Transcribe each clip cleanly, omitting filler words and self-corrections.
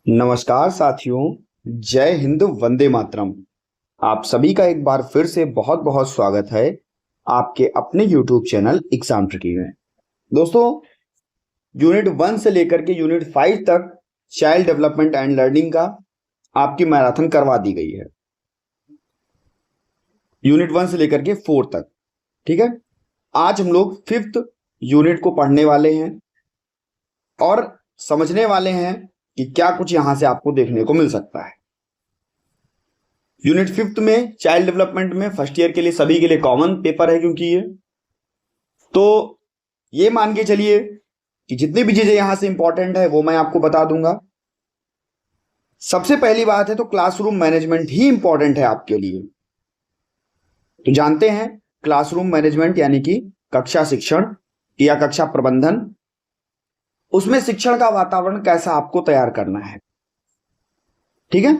नमस्कार साथियों। जय हिंद, वंदे मातरम। आप सभी का एक बार फिर से बहुत बहुत स्वागत है आपके अपने YouTube चैनल एग्जाम ट्रिकी में। दोस्तों, यूनिट 1 से लेकर के यूनिट 5 तक चाइल्ड डेवलपमेंट एंड लर्निंग का आपकी मैराथन करवा दी गई है। यूनिट 1 से लेकर के 4 तक, ठीक है। आज हम लोग 5th यूनिट को पढ़ने वाले हैं और समझने वाले हैं कि क्या कुछ यहां से आपको देखने को मिल सकता है। यूनिट 5th में चाइल्ड डेवलपमेंट में फर्स्ट ईयर के लिए सभी के लिए कॉमन पेपर है, क्योंकि ये मान के चलिए कि जितनी भी चीजें यहां से इंपॉर्टेंट है वो मैं आपको बता दूंगा। सबसे पहली बात है तो क्लासरूम मैनेजमेंट ही इंपॉर्टेंट है आपके लिए। तो जानते हैं क्लासरूम मैनेजमेंट यानी कि कक्षा शिक्षण या कक्षा प्रबंधन, उसमें शिक्षण का वातावरण कैसा आपको तैयार करना है, ठीक है।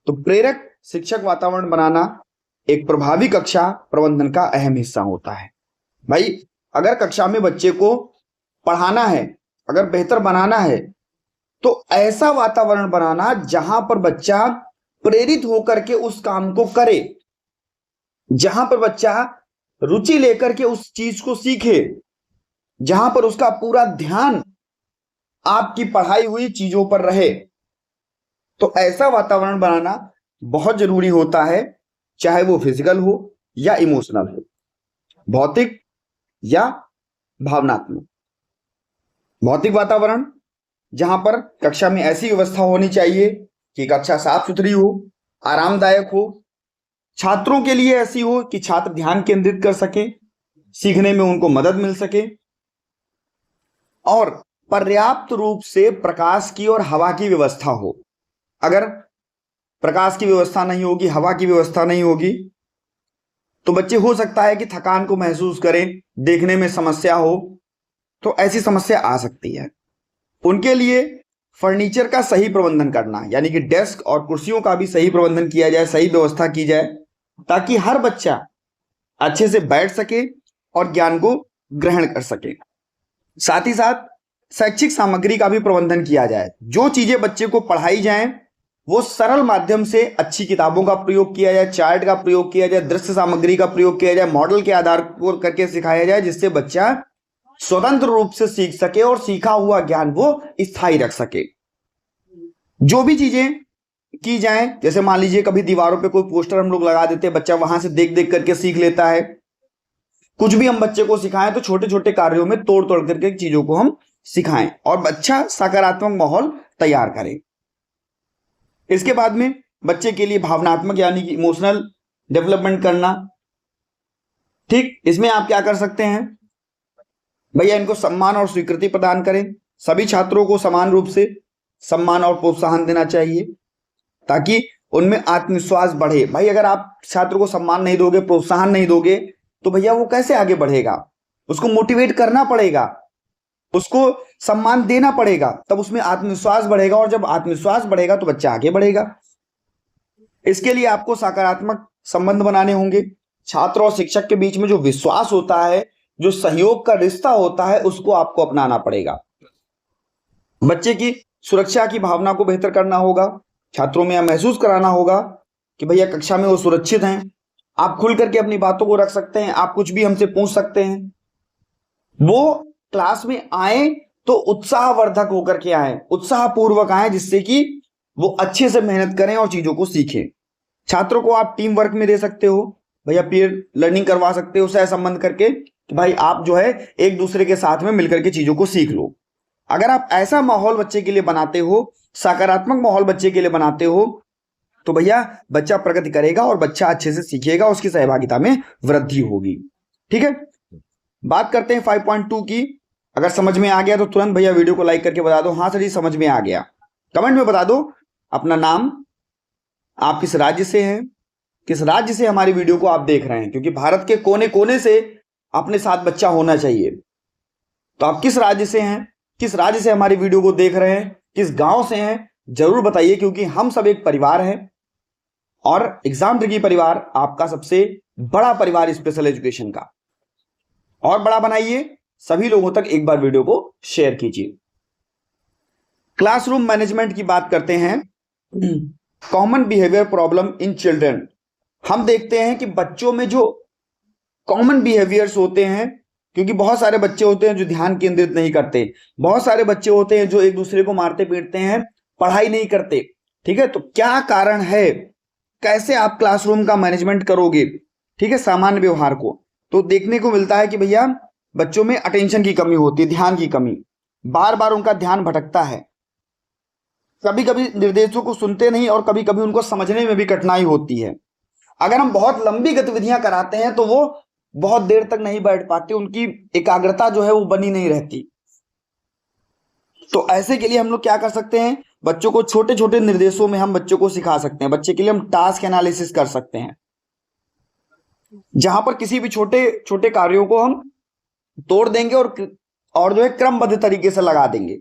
तो प्रेरक शिक्षक वातावरण बनाना एक प्रभावी कक्षा प्रबंधन का अहम हिस्सा होता है। भाई, अगर कक्षा में बच्चे को पढ़ाना है, अगर बेहतर बनाना है, तो ऐसा वातावरण बनाना जहां पर बच्चा प्रेरित होकर के उस काम को करे, जहां पर बच्चा रुचि लेकर के उस चीज को सीखे, जहां पर उसका पूरा ध्यान आपकी पढ़ाई हुई चीजों पर रहे। तो ऐसा वातावरण बनाना बहुत जरूरी होता है, चाहे वो फिजिकल हो या इमोशनल हो, भौतिक या भावनात्मक। भौतिक वातावरण जहां पर कक्षा में ऐसी व्यवस्था होनी चाहिए कि कक्षा साफ सुथरी हो, आरामदायक हो, छात्रों के लिए ऐसी हो कि छात्र ध्यान केंद्रित कर सके, सीखने में उनको मदद मिल सके, और पर्याप्त रूप से प्रकाश की और हवा की व्यवस्था हो। अगर प्रकाश की व्यवस्था नहीं होगी, हवा की व्यवस्था नहीं होगी, तो बच्चे हो सकता है कि थकान को महसूस करें, देखने में समस्या हो, तो ऐसी समस्या आ सकती है। उनके लिए फर्नीचर का सही प्रबंधन करना, यानी कि डेस्क और कुर्सियों का भी सही प्रबंधन किया जाए, सही व्यवस्था की जाए, ताकि हर बच्चा अच्छे से बैठ सके और ज्ञान को ग्रहण कर सके। साथ ही साथ शैक्षिक सामग्री का भी प्रबंधन किया जाए। जो चीजें बच्चे को पढ़ाई जाएं वो सरल माध्यम से, अच्छी किताबों का प्रयोग किया जाए, चार्ट का प्रयोग किया जाए, दृश्य सामग्री का प्रयोग किया जाए, मॉडल के आधार पर करके सिखाया जाए, जिससे बच्चा स्वतंत्र रूप से सीख सके और सीखा हुआ ज्ञान वो स्थायी रख सके। जो भी चीजें की जाए, जैसे मान लीजिए कभी दीवारों पे कोई पोस्टर हम लोग लगा देते हैं, बच्चा वहां से देख देख करके सीख लेता है। कुछ भी हम बच्चे को सिखाएं तो छोटे छोटे कार्यों में तोड़ तोड़ करके चीजों को हम सिखाएं और बच्चा सकारात्मक माहौल तैयार करें। इसके बाद में बच्चे के लिए भावनात्मक यानी कि इमोशनल डेवलपमेंट करना, ठीक। इसमें आप क्या कर सकते हैं, भैया इनको सम्मान और स्वीकृति प्रदान करें। सभी छात्रों को समान रूप से सम्मान और प्रोत्साहन देना चाहिए ताकि उनमें आत्मविश्वास बढ़े। भाई, अगर आप छात्र को सम्मान नहीं दोगे, प्रोत्साहन नहीं दोगे, तो भैया वो कैसे आगे बढ़ेगा? उसको मोटिवेट करना पड़ेगा, उसको सम्मान देना पड़ेगा, तब उसमें आत्मविश्वास बढ़ेगा, और जब आत्मविश्वास बढ़ेगा तो बच्चा आगे बढ़ेगा। इसके लिए आपको सकारात्मक संबंध बनाने होंगे। छात्र और शिक्षक के बीच में जो विश्वास होता है, जो सहयोग का रिश्ता होता है, उसको आपको अपनाना पड़ेगा। बच्चे की सुरक्षा की भावना को बेहतर करना होगा। छात्रों में यह महसूस कराना होगा कि भैया कक्षा में वो सुरक्षित हैं, आप खुल करके अपनी बातों को रख सकते हैं, आप कुछ भी हमसे पूछ सकते हैं। वो क्लास में आए तो उत्साहवर्धक होकर के आए, उत्साहपूर्वक आए, जिससे कि वो अच्छे से मेहनत करें और चीजों को सीखें। छात्रों को आप टीम वर्क में दे सकते हो, भैया पीयर लर्निंग करवा सकते हो सह संबंध करके, कि भाई आप जो है एक दूसरे के साथ में मिलकर के चीजों को सीख लो। अगर आप ऐसा माहौल बच्चे के लिए बनाते हो, सकारात्मक माहौल बच्चे के लिए बनाते हो, तो भैया बच्चा प्रगति करेगा और बच्चा अच्छे से सीखेगा, उसकी सहभागिता में वृद्धि होगी, ठीक है। बात करते हैं 5.2 की। अगर समझ में आ गया तो तुरंत भैया वीडियो को लाइक करके बता दो, हाँ सर जी समझ में आ गया। कमेंट में बता दो अपना नाम, आप किस राज्य से हैं, किस राज्य से हमारी वीडियो को आप देख रहे हैं, क्योंकि भारत के कोने कोने से अपने साथ बच्चा होना चाहिए। तो आप किस राज्य से हैं, किस राज्य से हमारी वीडियो को देख रहे हैं, किस गांव से हैं, जरूर बताइए, क्योंकि हम सब एक परिवार हैं और एग्जाम ट्रिकी परिवार आपका सबसे बड़ा परिवार स्पेशल एजुकेशन का। और बड़ा बनाइए, सभी लोगों तक एक बार वीडियो को शेयर कीजिए। क्लासरूम मैनेजमेंट की बात करते हैं। Common behaviour problem in children. हम देखते हैं कि बच्चों में जो कॉमन बिहेवियर्स होते हैं, क्योंकि बहुत सारे बच्चे होते हैं जो ध्यान केंद्रित नहीं करते, बहुत सारे बच्चे होते हैं जो एक दूसरे को मारते पीटते हैं, पढ़ाई नहीं करते। ठीक है, तो क्या कारण है, कैसे आप क्लासरूम का मैनेजमेंट करोगे, ठीक है, सामान्य व्यवहार को, तो देखने को मिलता है कि भैया बच्चों में अटेंशन की कमी होती है, ध्यान की कमी, बार बार उनका ध्यान भटकता है, कभी कभी निर्देशों को सुनते नहीं और कभी कभी उनको समझने में भी कठिनाई होती है। अगर हम बहुत लंबी गतिविधियां कराते हैं तो वो बहुत देर तक नहीं बैठ पाते, उनकी एकाग्रता जो है वो बनी नहीं रहती। तो ऐसे के लिए हम लोग क्या कर सकते हैं, बच्चों को छोटे छोटे निर्देशों में हम बच्चों को सिखा सकते हैं। बच्चे के लिए हम टास्क एनालिसिस कर सकते हैं, जहां पर किसी भी छोटे छोटे कार्यों को हम तोड़ देंगे और जो है क्रमबद्ध तरीके से लगा देंगे।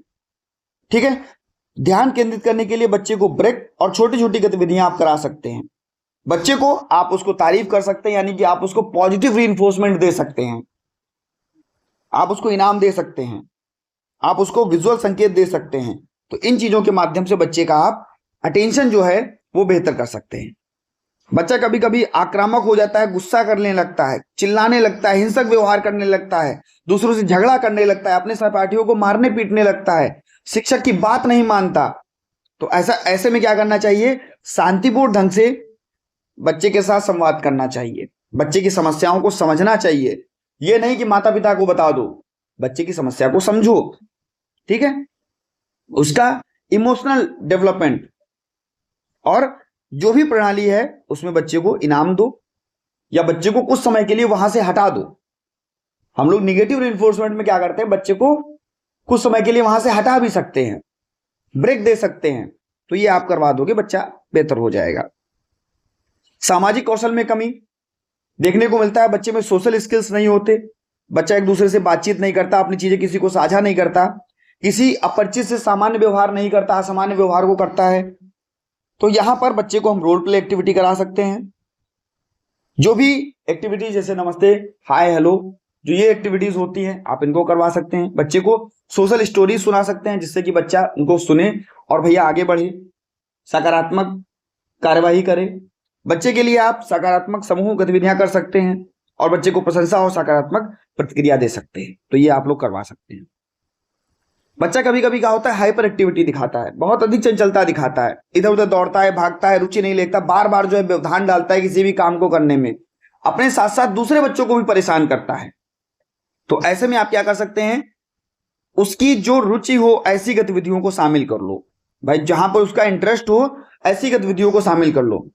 ठीक है, ध्यान केंद्रित करने के लिए बच्चे को ब्रेक और छोटी छोटी गतिविधियां आप करा सकते हैं। बच्चे को आप उसको तारीफ कर सकते हैं, यानी कि आप उसको पॉजिटिव रीइंफोर्समेंट दे सकते हैं, आप उसको इनाम दे सकते हैं, आप उसको विजुअल संकेत दे सकते हैं। तो इन चीजों के माध्यम से बच्चे का आप अटेंशन जो है वो बेहतर कर सकते हैं। बच्चा कभी कभी आक्रामक हो जाता है, गुस्सा करने लगता है, चिल्लाने लगता है, हिंसक व्यवहार करने लगता है, दूसरों से झगड़ा करने लगता है, अपने सहपाठियों को मारने पीटने लगता है, शिक्षक की बात नहीं मानता। तो ऐसे में क्या करना चाहिए, शांतिपूर्ण ढंग से बच्चे के साथ संवाद करना चाहिए, बच्चे की समस्याओं को समझना चाहिए। यह नहीं कि माता पिता को बता दो, बच्चे की समस्या को समझो। ठीक है, उसका इमोशनल डेवलपमेंट और जो भी प्रणाली है उसमें बच्चे को इनाम दो या बच्चे को कुछ समय के लिए वहां से हटा दो। हम लोग निगेटिव रिइंफोर्समेंट में क्या करते हैं, बच्चे को कुछ समय के लिए वहां से हटा भी सकते हैं, ब्रेक दे सकते हैं। तो ये आप करवा दोगे, बच्चा बेहतर हो जाएगा। सामाजिक कौशल में कमी देखने को मिलता है, बच्चे में सोशल स्किल्स नहीं होते, बच्चा एक दूसरे से बातचीत नहीं करता, अपनी चीजें किसी को साझा नहीं करता, किसी अपरिचित से सामान्य व्यवहार नहीं करता, असामान्य व्यवहार को करता है। तो यहां पर बच्चे को हम रोल प्ले एक्टिविटी करा सकते हैं। जो भी एक्टिविटीज जैसे नमस्ते, हाय, हेलो, जो ये एक्टिविटीज होती हैं आप इनको करवा सकते हैं। बच्चे को सोशल स्टोरीज सुना सकते हैं जिससे कि बच्चा उनको सुने और भैया आगे बढ़े, सकारात्मक कार्यवाही करे। बच्चे के लिए आप सकारात्मक समूह गतिविधियां कर सकते हैं और बच्चे को प्रशंसा और सकारात्मक प्रतिक्रिया दे सकते हैं। तो ये आप लोग करवा सकते हैं। बच्चा कभी कभी क्या होता है, हाइपर एक्टिविटी दिखाता है, बहुत अधिक चंचलता दिखाता है, इधर उधर दौड़ता है, भागता है, रुचि नहीं लेता, बार बार जो है व्यवधान डालता है किसी भी काम को करने में, अपने साथ साथ दूसरे बच्चों को भी परेशान करता है। तो ऐसे में आप क्या कर सकते हैं, उसकी जो रुचि हो ऐसी गतिविधियों को शामिल कर लो भाई, जहां पर उसका इंटरेस्ट हो ऐसी गतिविधियों को शामिल कर लो।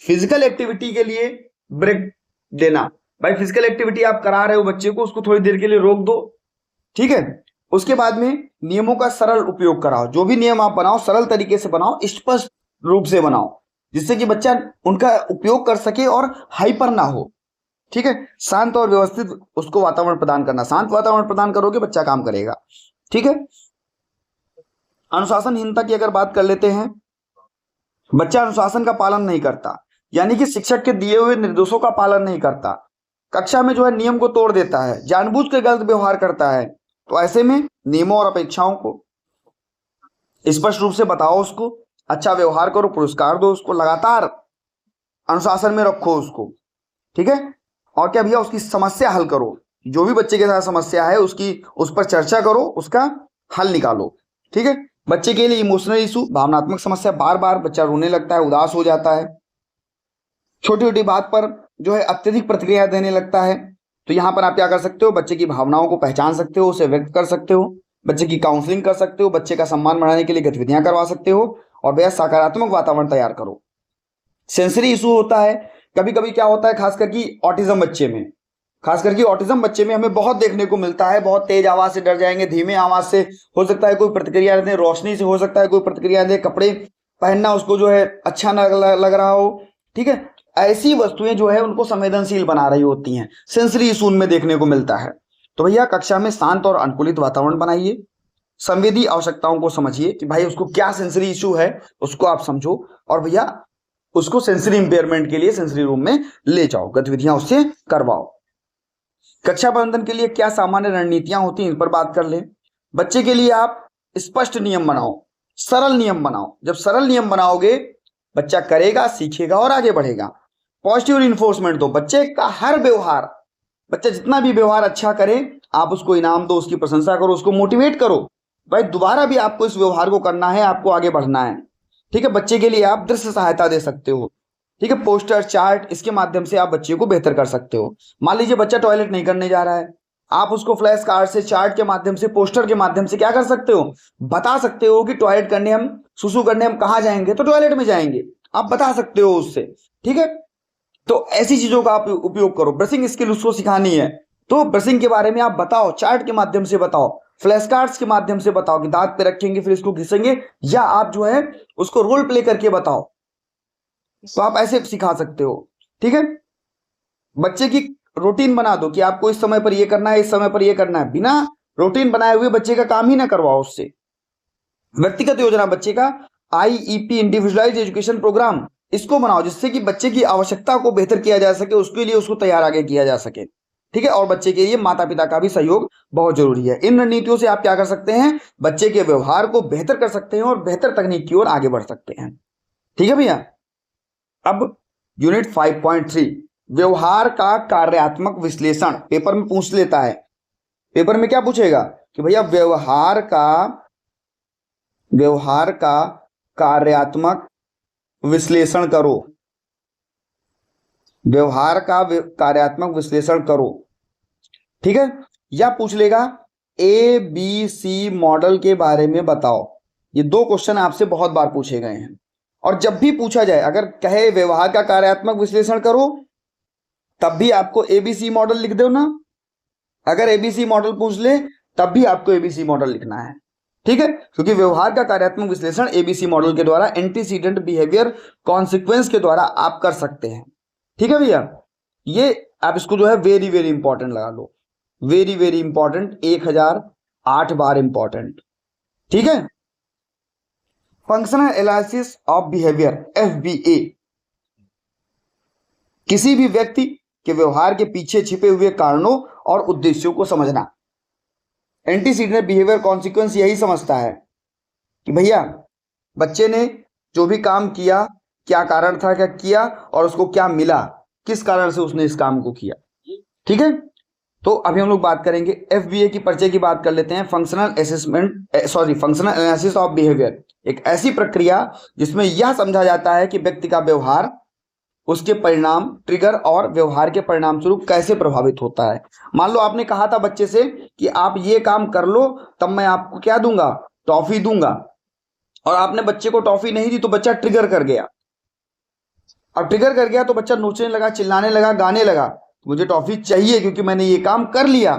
फिजिकल एक्टिविटी के लिए ब्रेक देना, भाई फिजिकल एक्टिविटी आप करा रहे हो बच्चे को, उसको थोड़ी देर के लिए रोक दो। ठीक है, उसके बाद में नियमों का सरल उपयोग कराओ, जो भी नियम आप बनाओ सरल तरीके से बनाओ, स्पष्ट रूप से बनाओ, जिससे कि बच्चा उनका उपयोग कर सके और हाइपर ना हो। ठीक है, शांत और व्यवस्थित उसको वातावरण प्रदान करना, शांत वातावरण प्रदान करोगे बच्चा काम करेगा। ठीक है, अनुशासनहीनता की अगर बात कर लेते हैं, बच्चा अनुशासन का पालन नहीं करता, यानी कि शिक्षक के दिए हुए निर्देशों का पालन नहीं करता, कक्षा में जो है नियम को तोड़ देता है, जानबूझ कर गलत व्यवहार करता है। तो ऐसे में नियमों और अपेक्षाओं को स्पष्ट रूप से बताओ, उसको अच्छा व्यवहार करो, पुरस्कार दो, उसको लगातार अनुशासन में रखो उसको। ठीक है, और क्या भैया, उसकी समस्या हल करो, जो भी बच्चे के साथ समस्या है उसकी उस पर चर्चा करो, उसका हल निकालो। ठीक है, बच्चे के लिए इमोशनल इशू, भावनात्मक समस्या, बार बार बच्चा रोने लगता है, उदास हो जाता है, छोटी छोटी बात पर जो है अत्यधिक प्रतिक्रिया देने लगता है। तो यहां पर आप क्या कर सकते हो, बच्चे की भावनाओं को पहचान सकते हो, उसे व्यक्त कर सकते हो, बच्चे की काउंसलिंग कर सकते हो, बच्चे का सम्मान बढ़ाने के लिए गतिविधियां करवा सकते हो और भैया सकारात्मक वातावरण तैयार करो। सेंसरी इशू होता है, कभी कभी क्या होता है, खास करके ऑटिज्म बच्चे में हमें बहुत देखने को मिलता है, बहुत तेज आवाज से डर जाएंगे, धीमे आवाज से हो सकता है कोई प्रतिक्रिया दे, रोशनी से हो सकता है कोई प्रतिक्रिया दे, कपड़े पहनना उसको जो है अच्छा न लग रहा हो। ठीक है, ऐसी वस्तुएं जो है उनको संवेदनशील बना रही होती हैं, सेंसरी इशू में देखने को मिलता है। तो भैया कक्षा में शांत और अनुकूलित वातावरण बनाइए, संवेदी आवश्यकताओं को समझिए कि भाई उसको क्या सेंसरी इशू है, उसको आप समझो और भैया उसको सेंसरी इंपेयरमेंट के लिए सेंसरी रूम में ले जाओ, गतिविधियां उससे करवाओ। कक्षा प्रबंधन के लिए क्या सामान्य रणनीतियां होती हैं, इन पर बात कर लें। बच्चे के लिए आप स्पष्ट नियम बनाओ, सरल नियम बनाओ। जब सरल नियम बनाओगे बच्चा करेगा, सीखेगा और आगे बढ़ेगा। पॉजिटिव रिइंफोर्समेंट दो, बच्चे का हर व्यवहार, बच्चा जितना भी व्यवहार अच्छा करे आप उसको इनाम दो, उसकी प्रशंसा करो, उसको मोटिवेट करो, भाई दोबारा भी आपको इस व्यवहार को करना है, आपको आगे बढ़ना है। ठीक है, बच्चे के लिए आप दृश्य सहायता दे सकते हो। ठीक है, पोस्टर, चार्ट, इसके माध्यम से आप बच्चे को बेहतर कर सकते हो। मान लीजिए बच्चा टॉयलेट नहीं करने जा रहा है, आप उसको फ्लैश कार्ड से, चार्ट के माध्यम से, पोस्टर के माध्यम से क्या कर सकते हो, बता सकते हो कि टॉयलेट करने हम, सुसु करने हम कहाँ जाएंगे, तो टॉयलेट में जाएंगे, आप बता सकते हो उससे। ठीक है, तो ऐसी चीजों का आप उपयोग करो। ब्रशिंग स्किल उसको सिखानी है तो ब्रशिंग के बारे में आप बताओ, चार्ट के माध्यम से बताओ, फ्लैश कार्ड्स के माध्यम से बताओ कि दांत पे रखेंगे फिर इसको घिसेंगे, या आप जो है उसको रोल प्ले करके बताओ, तो आप ऐसे सिखा सकते हो। ठीक है, बच्चे की रूटीन बना दो कि आपको इस समय पर ये करना है, इस समय पर ये करना है। बिना रूटीन बनाए हुए बच्चे का काम ही ना करवाओ उससे। व्यक्तिगत योजना, बच्चे का आईईपी, इंडिविजुअलाइज्ड एजुकेशन प्रोग्राम, इसको बनाओ जिससे कि बच्चे की आवश्यकता को बेहतर किया जा सके, उसके लिए उसको तैयार आगे किया जा सके। ठीक है, और बच्चे के लिए माता पिता का भी सहयोग बहुत जरूरी है। इन रणनीतियों से आप क्या कर सकते हैं, बच्चे के व्यवहार को बेहतर कर सकते हैं और बेहतर तकनीक की ओर आगे बढ़ सकते हैं। ठीक है भैया, अब यूनिट 5.3 व्यवहार का कार्यात्मक विश्लेषण पेपर में पूछ लेता है। पेपर में क्या पूछेगा कि भैया व्यवहार का कार्यात्मक विश्लेषण करो, व्यवहार का कार्यात्मक विश्लेषण करो। ठीक है, या पूछ लेगा ए बी सी मॉडल के बारे में बताओ। ये दो क्वेश्चन आपसे बहुत बार पूछे गए हैं, और जब भी पूछा जाए, अगर कहे व्यवहार का कार्यात्मक विश्लेषण करो, तब भी आपको एबीसी मॉडल लिख दो ना। अगर एबीसी मॉडल पूछ ले तब भी आपको एबीसी मॉडल लिखना है। ठीक है, क्योंकि व्यवहार का कार्यात्मक विश्लेषण एबीसी मॉडल के द्वारा, एंटीसीडेंट बिहेवियर कॉन्सिक्वेंस के द्वारा आप कर सकते हैं। ठीक है भैया, ये आप इसको जो है वेरी वेरी इंपॉर्टेंट लगा लो, वेरी वेरी इंपॉर्टेंट, 1008 बार इंपॉर्टेंट। ठीक है, functional analysis of behaviour, FBA, किसी भी व्यक्ति के व्यवहार के पीछे छिपे हुए कारणों और उद्देश्यों को समझना। एंटीसीडेंट बिहेवियर कॉन्सिक्वेंस यही समझता है कि भैया बच्चे ने जो भी काम किया, क्या कारण था, क्या किया और उसको क्या मिला, किस कारण से उसने इस काम को किया। ठीक है, तो अभी हम लोग बात करेंगे एफबीए की परिचय की बात कर लेते हैं। फंक्शनल एनालिसिस ऑफ बिहेवियर एक ऐसी प्रक्रिया जिसमें यह समझा जाता है कि व्यक्ति का व्यवहार, उसके परिणाम, ट्रिगर और व्यवहार के परिणाम स्वरूप कैसे प्रभावित होता है। मान लो आपने कहा था बच्चे से कि आप ये काम कर लो तब मैं आपको क्या दूंगा, टॉफी दूंगा, और आपने बच्चे को टॉफी नहीं दी तो बच्चा ट्रिगर कर गया। अब ट्रिगर कर गया तो बच्चा नोचने लगा, चिल्लाने लगा, गाने लगा, मुझे टॉफी चाहिए क्योंकि मैंने ये काम कर लिया।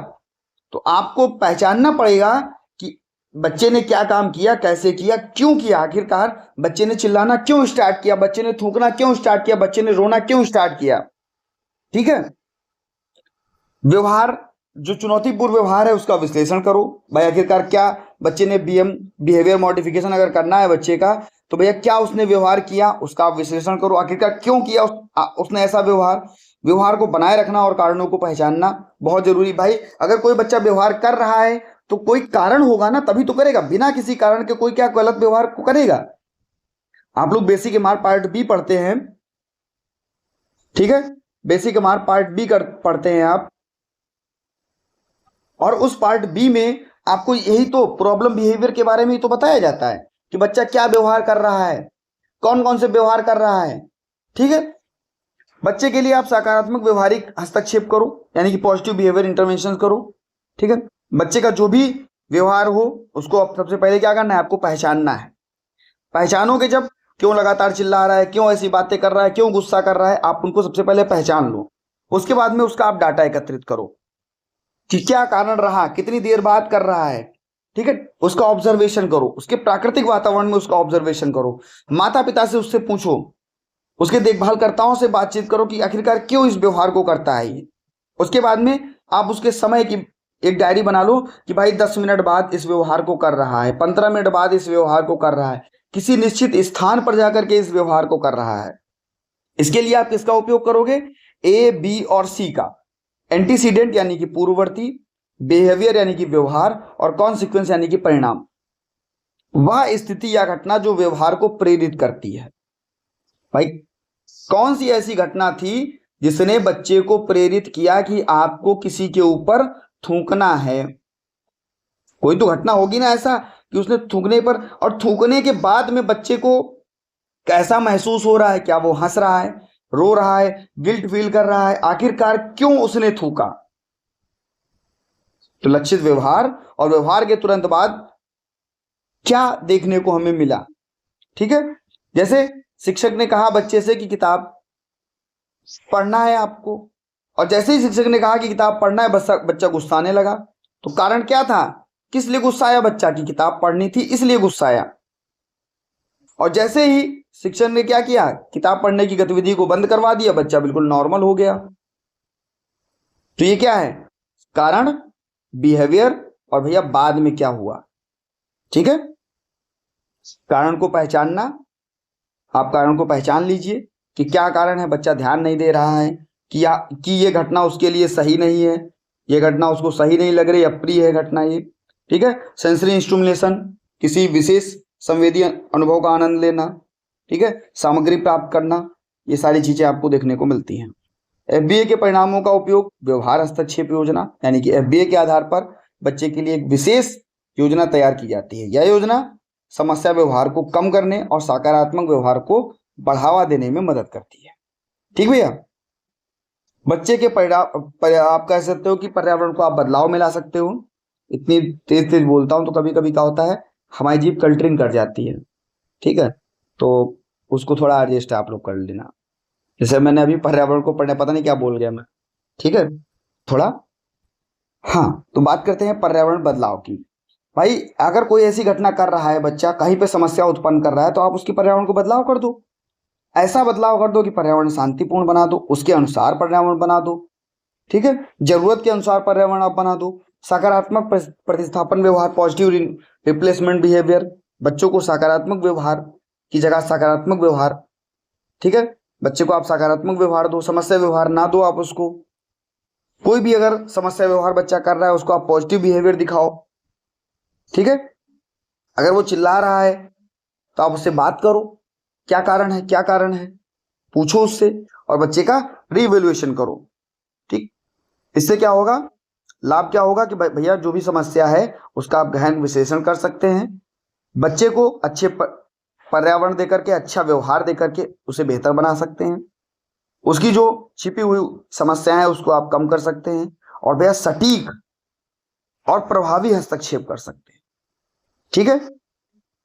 तो आपको पहचानना पड़ेगा कि बच्चे ने क्या काम किया, कैसे किया, क्यों किया, आखिरकार बच्चे ने चिल्लाना क्यों स्टार्ट किया, बच्चे ने थूकना क्यों स्टार्ट किया, बच्चे ने रोना क्यों स्टार्ट किया। ठीक है, व्यवहार, जो चुनौतीपूर्ण व्यवहार है उसका विश्लेषण करो। भाई आखिरकार क्या बच्चे ने बिहेवियर मॉडिफिकेशन अगर करना है बच्चे का, तो भैया क्या उसने व्यवहार किया, उसका आप विश्लेषण करो। आखिरकार क्यों किया उसने ऐसा व्यवहार को बनाए रखना और कारणों को पहचानना बहुत जरूरी। भाई अगर कोई बच्चा व्यवहार कर रहा है तो कोई कारण होगा ना, तभी तो करेगा। बिना किसी कारण के कोई क्या गलत व्यवहार को करेगा। आप लोग बेसिक एमआर पार्ट बी पढ़ते हैं, ठीक है, बेसिक एमआर पार्ट बी पढ़ते हैं आप, और उस पार्ट बी में आपको यही तो प्रॉब्लम बिहेवियर के बारे में ही तो बताया जाता है कि बच्चा क्या व्यवहार कर रहा है, कौन कौन से व्यवहार कर रहा है। ठीक है, बच्चे के लिए आप सकारात्मक व्यवहारिक हस्तक्षेप करो, यानी कि पॉजिटिव बिहेवियर इंटरवेंशन करो। ठीक है, बच्चे का जो भी व्यवहार हो उसको अब सबसे पहले क्या करना है, आपको पहचानना है। पहचानोगे जब, क्यों लगातार चिल्ला रहा है, क्यों ऐसी बातें कर रहा है, क्यों गुस्सा कर रहा है, आप उनको सबसे पहले पहचान लो। उसके बाद में उसका आप डाटा एकत्रित करो कि क्या कारण रहा, कितनी देर बाद कर रहा है। ठीक है, उसका ऑब्जर्वेशन करो, उसके प्राकृतिक वातावरण में उसका ऑब्जर्वेशन करो, माता पिता से उससे पूछो, उसके देखभालकर्ताओं से बातचीत करो कि आखिरकार क्यों इस व्यवहार को करता है ये। उसके बाद में आप उसके समय की एक डायरी बना लो कि भाई 10 मिनट बाद इस व्यवहार को कर रहा है, 15 मिनट बाद इस व्यवहार को कर रहा है, किसी निश्चित स्थान पर जाकर के इस व्यवहार को कर रहा है। इसके लिए आप किसका उपयोग करोगे, ए, बी और सी का। एंटीसीडेंट यानी कि पूर्ववर्ती, बिहेवियर यानी कि व्यवहार, और कॉन्सिक्वेंस यानी कि परिणाम। वह स्थिति या घटना जो व्यवहार को प्रेरित करती है। भाई कौन सी ऐसी घटना थी जिसने बच्चे को प्रेरित किया कि आपको किसी के ऊपर थूकना है? कोई तो घटना होगी ना ऐसा कि उसने थूकने पर, और थूकने के बाद में बच्चे को कैसा महसूस हो रहा है, क्या वो हंस रहा है, रो रहा है, गिल्ट फील कर रहा है, आखिरकार क्यों उसने थूका? तो लक्षित व्यवहार और व्यवहार के तुरंत बाद क्या देखने को हमें मिला। ठीक है, जैसे शिक्षक ने कहा बच्चे से कि किताब पढ़ना है आपको, और जैसे ही शिक्षक ने कहा कि किताब पढ़ना है बच्चा गुस्साने लगा। तो कारण क्या था, किस लिए गुस्सा आया? बच्चा की किताब पढ़नी थी इसलिए गुस्सा आया। और जैसे ही शिक्षक ने क्या किया, किताब पढ़ने की गतिविधि को बंद करवा दिया, बच्चा बिल्कुल नॉर्मल हो गया। तो ये क्या है, कारण, बिहेवियर, और भैया बाद में क्या हुआ। ठीक है, कारण को पहचानना, आप कारण को पहचान लीजिए कि क्या कारण है, बच्चा ध्यान नहीं दे रहा है कि ये घटना उसके लिए सही नहीं है, ये घटना उसको सही नहीं लग रही, अप्रिय है घटना ये। ठीक है, सेंसरी स्टिमुलेशन, किसी विशेष संवेदी अनुभव का आनंद लेना। ठीक है, सामग्री प्राप्त करना, ये सारी चीजें आपको देखने को मिलती हैं। एफबीए के परिणामों का उपयोग, व्यवहार हस्तक्षेप योजना, यानी कि एफबीए के आधार पर बच्चे के लिए एक विशेष योजना तैयार की जाती है। यह योजना समस्या व्यवहार को कम करने और सकारात्मक व्यवहार को बढ़ावा देने में मदद करती है। ठीक भैया, बच्चे के आप कह सकते हो कि पर्यावरण को आप बदलाव में ला सकते हो। इतनी तेज तेज बोलता हूं तो कभी कभी क्या होता है, हमारी जीभ कल्टरिंग कर जाती है। ठीक है, तो उसको थोड़ा एडजस्ट आप लोग कर लेना। जैसे मैंने अभी पर्यावरण को पढ़ने, पता नहीं क्या बोल गया मैं। ठीक है, थोड़ा, हाँ, तो बात करते हैं पर्यावरण बदलाव की। भाई अगर कोई ऐसी घटना कर रहा है, बच्चा कहीं पे समस्या उत्पन्न कर रहा है, तो आप उसकी पर्यावरण को बदलाव कर दो। ऐसा बदलाव कर दो कि पर्यावरण शांतिपूर्ण बना दो, उसके अनुसार पर्यावरण बना दो। ठीक है, जरूरत के अनुसार पर्यावरण आप बना दो। सकारात्मक प्रतिस्थापन व्यवहार, पॉजिटिव रिप्लेसमेंट बिहेवियर, बच्चों को सकारात्मक व्यवहार की जगह सकारात्मक व्यवहार। ठीक है, बच्चे को आप सकारात्मक व्यवहार दो, समस्या व्यवहार ना दो आप उसको। कोई भी अगर समस्या व्यवहार बच्चा कर रहा है, उसको आप पॉजिटिव बिहेवियर दिखाओ। ठीक है, अगर वो चिल्ला रहा है तो आप उससे बात करो, क्या कारण है, क्या कारण है, पूछो उससे, और बच्चे का रीवैल्यूएशन करो। ठीक, इससे क्या होगा, लाभ क्या होगा कि भैया जो भी समस्या है उसका आप गहन विश्लेषण कर सकते हैं। बच्चे को अच्छे पर्यावरण देकर के, अच्छा व्यवहार देकर के उसे बेहतर बना सकते हैं। उसकी जो छिपी हुई समस्या है उसको आप कम कर सकते हैं, और भैया सटीक और प्रभावी हस्तक्षेप कर सकते हैं। ठीक है,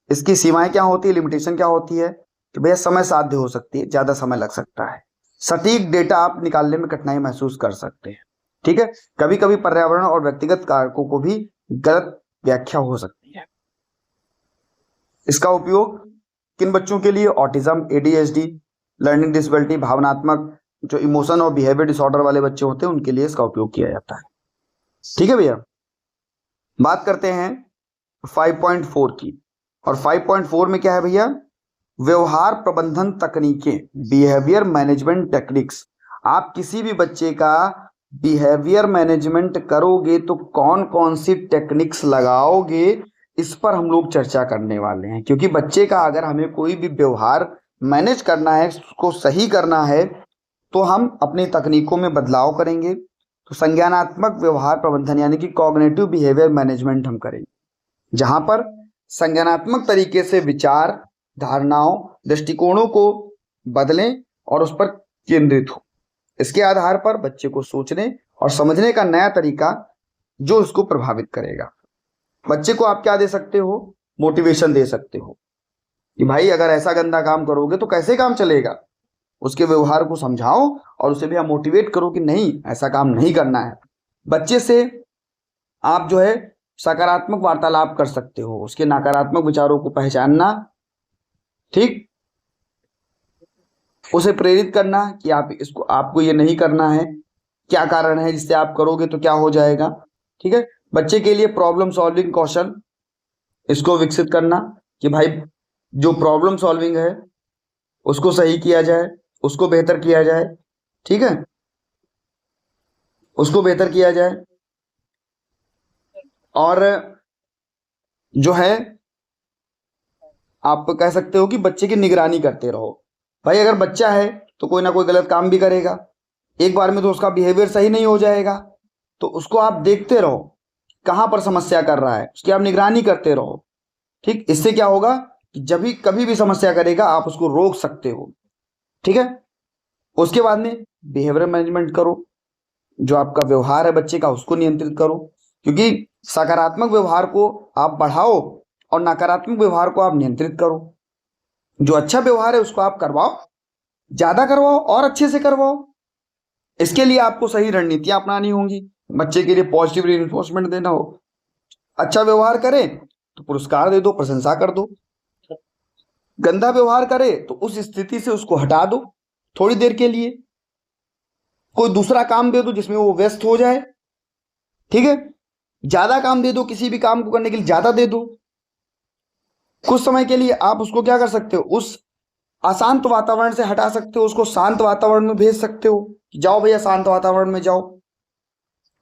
इसकी सीमाएं क्या होती है, लिमिटेशन क्या होती है कि भैया समय साध्य हो सकती है, ज्यादा समय लग सकता है, सटीक डेटा आप निकालने में कठिनाई महसूस कर सकते हैं। ठीक है, कभी कभी पर्यावरण और व्यक्तिगत कारकों को भी गलत व्याख्या हो सकती है। इसका उपयोग किन बच्चों के लिए, ऑटिज्म, एडीएचडी, लर्निंग डिसेबिलिटी, भावनात्मक, जो इमोशन और बिहेवियर डिसऑर्डर वाले बच्चे होते हैं उनके लिए इसका उपयोग किया जाता है। ठीक है भैया, बात करते हैं 5.4 की। और 5.4 में क्या है भैया, व्यवहार प्रबंधन तकनीकें, बिहेवियर मैनेजमेंट टेक्निक्स। आप किसी भी बच्चे का बिहेवियर मैनेजमेंट करोगे तो कौन कौन सी टेक्निक्स लगाओगे, इस पर हम लोग चर्चा करने वाले हैं। क्योंकि बच्चे का अगर हमें कोई भी व्यवहार मैनेज करना है, उसको सही करना है, तो हम अपनी तकनीकों में बदलाव करेंगे। तो संज्ञानात्मक व्यवहार प्रबंधन यानी कि कॉग्निटिव बिहेवियर मैनेजमेंट हम करेंगे, जहां पर संज्ञानात्मक तरीके से विचार, धारणाओं, दृष्टिकोणों को बदलें और उस पर केंद्रित हो। इसके आधार पर बच्चे को सोचने और समझने का नया तरीका जो उसको प्रभावित करेगा। बच्चे को आप क्या दे सकते हो, मोटिवेशन दे सकते हो कि भाई अगर ऐसा गंदा काम करोगे तो कैसे काम चलेगा। उसके व्यवहार को समझाओ और उसे भी आप मोटिवेट करो कि नहीं, ऐसा काम नहीं करना है। बच्चे से आप जो है सकारात्मक वार्तालाप कर सकते हो, उसके नकारात्मक विचारों को पहचानना। ठीक, उसे प्रेरित करना कि आपको ये नहीं करना है, क्या कारण है जिससे आप करोगे तो क्या हो जाएगा। ठीक है, बच्चे के लिए प्रॉब्लम सॉल्विंग कौशल, इसको विकसित करना कि भाई जो प्रॉब्लम सॉल्विंग है उसको सही किया जाए, उसको बेहतर किया जाए। ठीक है, उसको बेहतर किया जाए। और जो है आप कह सकते हो कि बच्चे की निगरानी करते रहो। भाई अगर बच्चा है तो कोई ना कोई गलत काम भी करेगा, एक बार में तो उसका बिहेवियर सही नहीं हो जाएगा, तो उसको आप देखते रहो कहाँ पर समस्या कर रहा है, उसकी आप निगरानी करते रहो। ठीक, इससे क्या होगा कि जब भी कभी भी समस्या करेगा आप उसको रोक सकते हो। ठीक है, उसके बाद में बिहेवियर मैनेजमेंट करो, जो आपका व्यवहार है बच्चे का उसको नियंत्रित करो, क्योंकि सकारात्मक व्यवहार को आप बढ़ाओ और नकारात्मक व्यवहार को आप नियंत्रित करो। जो अच्छा व्यवहार है उसको आप करवाओ, ज्यादा करवाओ और अच्छे से करवाओ। इसके लिए आपको सही रणनीतियां अपनानी होंगी। बच्चे के लिए पॉजिटिव रिइंफोर्समेंट देना हो, अच्छा व्यवहार करे तो पुरस्कार दे दो, प्रशंसा कर दो। गंदा व्यवहार करे तो उस स्थिति से उसको हटा दो थोड़ी देर के लिए, कोई दूसरा काम दे दो जिसमें वो व्यस्त हो जाए। ठीक है, ज्यादा काम दे दो, किसी भी काम को करने के लिए ज्यादा दे दो। कुछ समय के लिए आप उसको क्या कर सकते हो, उस अशांत वातावरण से हटा सकते हो, उसको शांत वातावरण में भेज सकते हो। जाओ भैया शांत वातावरण में जाओ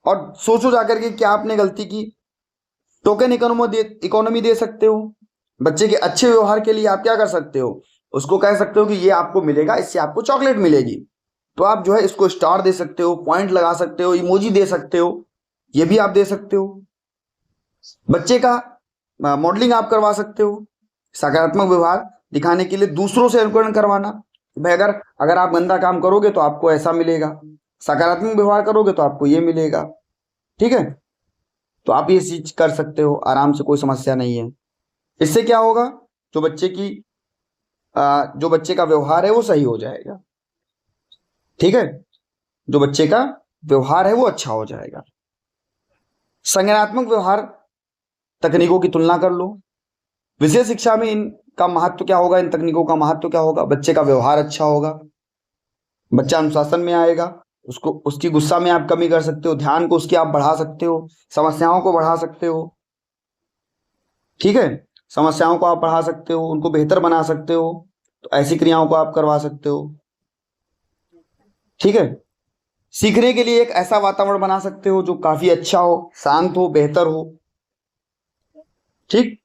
और सोचो जाकर के क्या आपने गलती की। टोकन इकोनॉमी दे सकते हो। बच्चे के अच्छे व्यवहार के लिए आप क्या कर सकते हो, उसको कह सकते हो कि ये आपको मिलेगा, इससे आपको चॉकलेट मिलेगी, तो आप जो है इसको स्टार दे सकते हो, पॉइंट लगा सकते हो, इमोजी दे सकते हो, ये भी आप दे सकते हो। बच्चे का मॉडलिंग आप करवा सकते हो, सकारात्मक व्यवहार दिखाने के लिए दूसरों से अनुकरण करवाना। भाई अगर अगर आप गंदा काम करोगे तो आपको ऐसा मिलेगा, सकारात्मक व्यवहार करोगे तो आपको ये मिलेगा। ठीक है, तो आप ये चीज कर सकते हो आराम से, कोई समस्या नहीं है। इससे क्या होगा, जो बच्चे की जो बच्चे का व्यवहार है वो सही हो जाएगा। ठीक है, जो बच्चे का व्यवहार है वो अच्छा हो जाएगा। संज्ञानात्मक व्यवहार तकनीकों की तुलना कर लो। विशेष शिक्षा में इनका महत्व क्या होगा, इन तकनीकों का महत्व क्या होगा, बच्चे का व्यवहार अच्छा होगा, बच्चा अनुशासन में आएगा, उसको उसकी गुस्सा में आप कमी कर सकते हो, ध्यान को उसकी आप बढ़ा सकते हो, समस्याओं को बढ़ा सकते हो। ठीक है, समस्याओं को आप बढ़ा सकते हो, उनको बेहतर बना सकते हो, तो ऐसी क्रियाओं को आप करवा सकते हो। ठीक है, सीखने के लिए एक ऐसा वातावरण बना सकते हो जो काफी अच्छा हो, शांत हो, बेहतर हो। ठीक,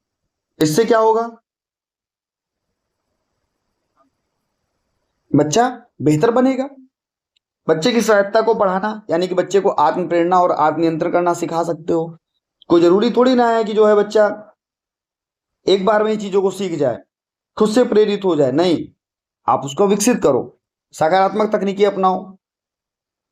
इससे क्या होगा, बच्चा बेहतर बनेगा। बच्चे की स्वायत्ता को बढ़ाना यानी कि बच्चे को आत्म प्रेरणा और आत्म नियंत्रण करना सिखा सकते हो। कोई जरूरी थोड़ी ना है कि जो है बच्चा एक बार में ही चीजों को सीख जाए, खुद से प्रेरित हो जाए, नहीं, आप उसको विकसित करो, सकारात्मक तकनीकी अपनाओ।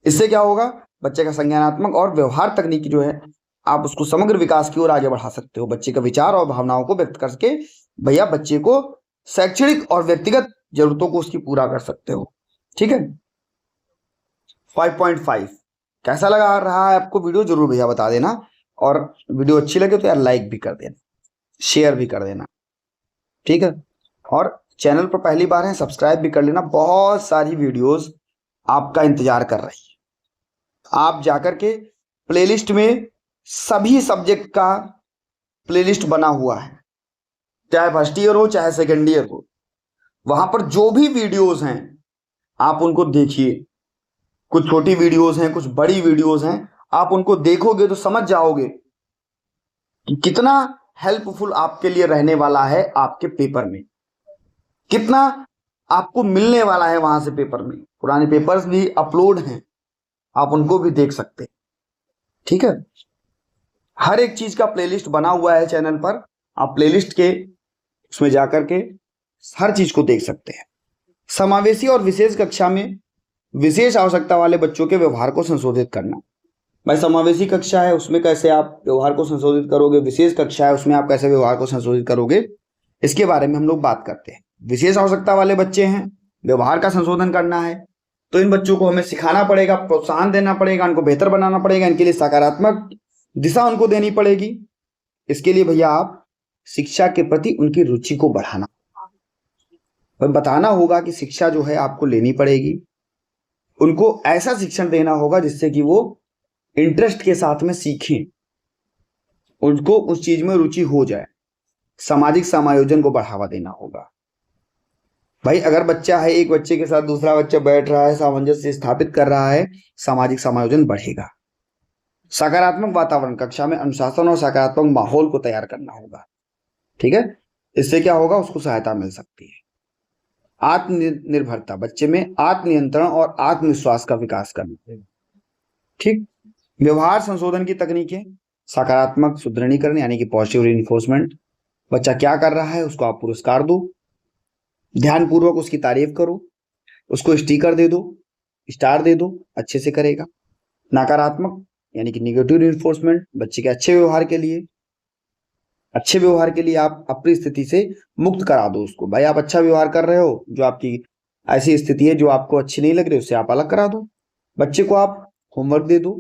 इससे क्या होगा, बच्चे का संज्ञानात्मक और व्यवहार तकनीकी जो है आप उसको समग्र विकास की ओर आगे बढ़ा सकते हो। बच्चे का विचार और भावनाओं को व्यक्त करके भैया बच्चे को शैक्षणिक और व्यक्तिगत जरूरतों को उसकी पूरा कर सकते हो। ठीक है, 5.5 कैसा लगा रहा है आपको वीडियो, जरूर भैया बता देना, और वीडियो अच्छी लगे तो यार लाइक भी कर देना, शेयर भी कर देना। ठीक है, और चैनल पर पहली बार है सब्सक्राइब भी कर लेना, बहुत सारी वीडियोस आपका इंतजार कर रही है। आप जाकर के प्लेलिस्ट में सभी सब्जेक्ट का प्लेलिस्ट बना हुआ है, चाहे फर्स्ट ईयर हो चाहे सेकेंड ईयर हो, वहां पर जो भी वीडियोस हैं आप उनको देखिए। कुछ छोटी वीडियोस हैं, कुछ बड़ी वीडियोस हैं, आप उनको देखोगे तो समझ जाओगे कि कितना हेल्पफुल आपके लिए रहने वाला है आपके पेपर में, कितना आपको मिलने वाला है वहां से पेपर में। पुराने पेपर्स भी अपलोड हैं, आप उनको भी देख सकते हैं। ठीक है, हर एक चीज का प्लेलिस्ट बना हुआ है चैनल पर, आप प्लेलिस्ट के उसमें जाकर के हर चीज को देख सकते हैं। समावेशी और विशेष कक्षा में विशेष आवश्यकता वाले बच्चों के व्यवहार को संशोधित करना। भाई समावेशी कक्षा है उसमें कैसे आप व्यवहार को संशोधित करोगे, विशेष कक्षा है उसमें आप कैसे व्यवहार को संशोधित करोगे, इसके बारे में हम लोग बात करते हैं। विशेष आवश्यकता वाले बच्चे हैं, व्यवहार का संशोधन करना है, तो इन बच्चों को हमें सिखाना पड़ेगा, प्रोत्साहन देना पड़ेगा, इनको बेहतर बनाना पड़ेगा, इनके लिए सकारात्मक दिशा उनको देनी पड़ेगी। इसके लिए भैया आप शिक्षा के प्रति उनकी रुचि को बढ़ाना, बताना होगा कि शिक्षा जो है आपको लेनी पड़ेगी, उनको ऐसा शिक्षण देना होगा जिससे कि वो इंटरेस्ट के साथ में सीखें, उनको उस चीज में रुचि हो जाए। सामाजिक समायोजन को बढ़ावा देना होगा। भाई अगर बच्चा है, एक बच्चे के साथ दूसरा बच्चा बैठ रहा है, सामंजस्य स्थापित कर रहा है, सामाजिक समायोजन बढ़ेगा। सकारात्मक वातावरण, कक्षा में अनुशासन और सकारात्मक माहौल को तैयार करना होगा। ठीक है, इससे क्या होगा, उसको सहायता मिल सकती है। आत्मनिर्भरता, बच्चे में आत्मनियंत्रण और आत्मविश्वास का विकास करना। ठीक। व्यवहार संशोधन की तकनीकें, सकारात्मक सुदृढ़ीकरण यानी कि पॉजिटिव रिइंफोर्समेंट। बच्चा क्या कर रहा है उसको आप पुरस्कार दो, ध्यानपूर्वक उसकी तारीफ करो, उसको स्टिकर दे दो, स्टार दे दो, अच्छे से करेगा। नकारात्मक यानी कि निगेटिव रिइंफोर्समेंट, बच्चे के अच्छे व्यवहार के लिए आप अपनी स्थिति से मुक्त करा दो उसको। भाई आप अच्छा व्यवहार कर रहे हो, जो आपकी ऐसी स्थिति है जो आपको अच्छी नहीं लग रही उससे आप अलग करा दो। बच्चे को आप होमवर्क दे दो,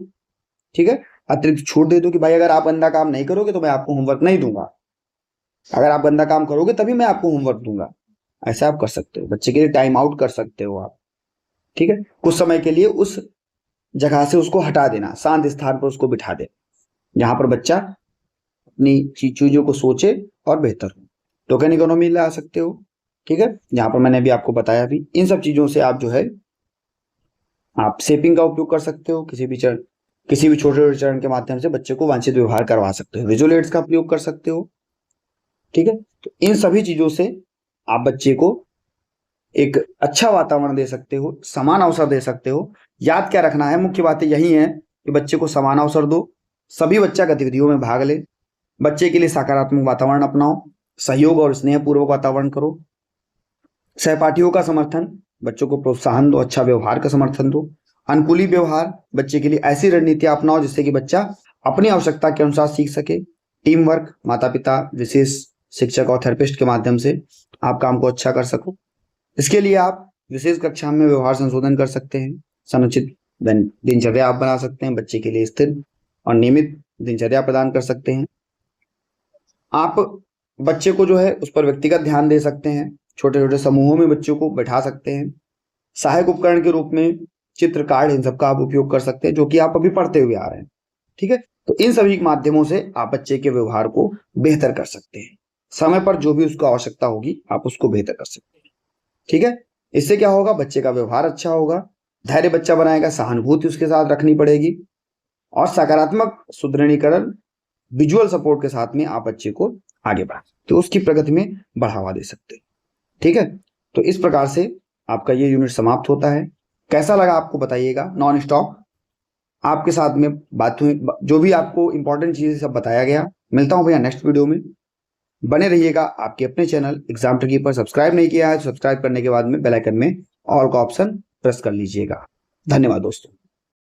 ठीक है, अतिरिक्त छूट दे दो कि भाई अगर आप गंदा काम नहीं करोगे तो मैं आपको होमवर्क नहीं दूंगा, अगर आप गंदा काम करोगे तभी मैं आपको होमवर्क दूंगा। ऐसा आप कर सकते हो, बच्चे के लिए टाइम आउट कर सकते हो आप, ठीक है। कुछ समय के लिए उस जगह से उसको हटा देना, शांत स्थान पर उसको बिठा दे जहां पर बच्चा अपनी चीजों को सोचे और बेहतर हो। टोकन इकोनॉमी ला सकते हो, ठीक है, जहां पर मैंने अभी आपको बताया भी। इन सब चीजों से आप जो है आप शेपिंग का उपयोग कर सकते हो, किसी भी छोटे छोटे चरण के माध्यम से बच्चे को वांछित व्यवहार करवा सकते हो। विजुअल एड्स का प्रयोग कर सकते हो, ठीक है। तो इन सभी चीजों से आप बच्चे को एक अच्छा वातावरण दे सकते हो, समान अवसर दे सकते हो। याद क्या रखना है, मुख्य बातें यही है कि बच्चे को समान अवसर दो, सभी बच्चा गतिविधियों में भाग ले, बच्चे के लिए सकारात्मक वातावरण अपनाओ, सहयोग और स्नेहपूर्वक वातावरण करो, सहपाठियों का समर्थन, बच्चों को प्रोत्साहन दो, अच्छा व्यवहार का समर्थन दो, अनुकूली व्यवहार, बच्चे के लिए ऐसी रणनीतियां अपनाओ जिससे कि बच्चा अपनी आवश्यकता के अनुसार सीख सके। टीम वर्क, माता पिता, विशेष शिक्षक और थेरेपिस्ट के माध्यम से आप काम को अच्छा कर सको। इसके लिए आप विशेष कक्षा में व्यवहार संशोधन कर सकते हैं, समुचित दिनचर्या आप बना सकते हैं, बच्चे के लिए स्थिर और नियमित दिनचर्या प्रदान कर सकते हैं। आप बच्चे को जो है उस पर व्यक्तिगत ध्यान दे सकते हैं, छोटे छोटे समूहों में बच्चों को बैठा सकते हैं। सहायक उपकरण के रूप में चित्र, कार्ड, इन सब का आप उपयोग कर सकते हैं जो कि आप अभी पढ़ते हुए आ रहे हैं, ठीक है। तो इन सभी माध्यमों से आप बच्चे के व्यवहार को बेहतर कर सकते हैं। समय पर जो भी उसको आवश्यकता होगी आप उसको बेहतर कर सकते हैं, ठीक है। इससे क्या होगा, बच्चे का व्यवहार अच्छा होगा, धैर्य बच्चा बनाएगा, सहानुभूति उसके साथ रखनी पड़ेगी और सकारात्मक सुदृढ़ीकरण विजुअल सपोर्ट के साथ में आप बच्चे को आगे बढ़ा तो उसकी प्रगति में बढ़ावा दे सकते हैं, ठीक है। तो इस प्रकार से आपका ये यूनिट समाप्त होता है। कैसा लगा आपको बताइएगा। नॉन स्टॉप आपके साथ में बात हुई, जो भी आपको इंपॉर्टेंट चीजें सब बताया गया। मिलता हूं भैया नेक्स्ट वीडियो में, बने रहिएगा। आपके अपने चैनल एग्जाम ट्रिकी पर सब्सक्राइब नहीं किया है तो सब्सक्राइब करने के बाद में बेल आइकन में ऑल का ऑप्शन प्रेस कर लीजिएगा। धन्यवाद दोस्तों।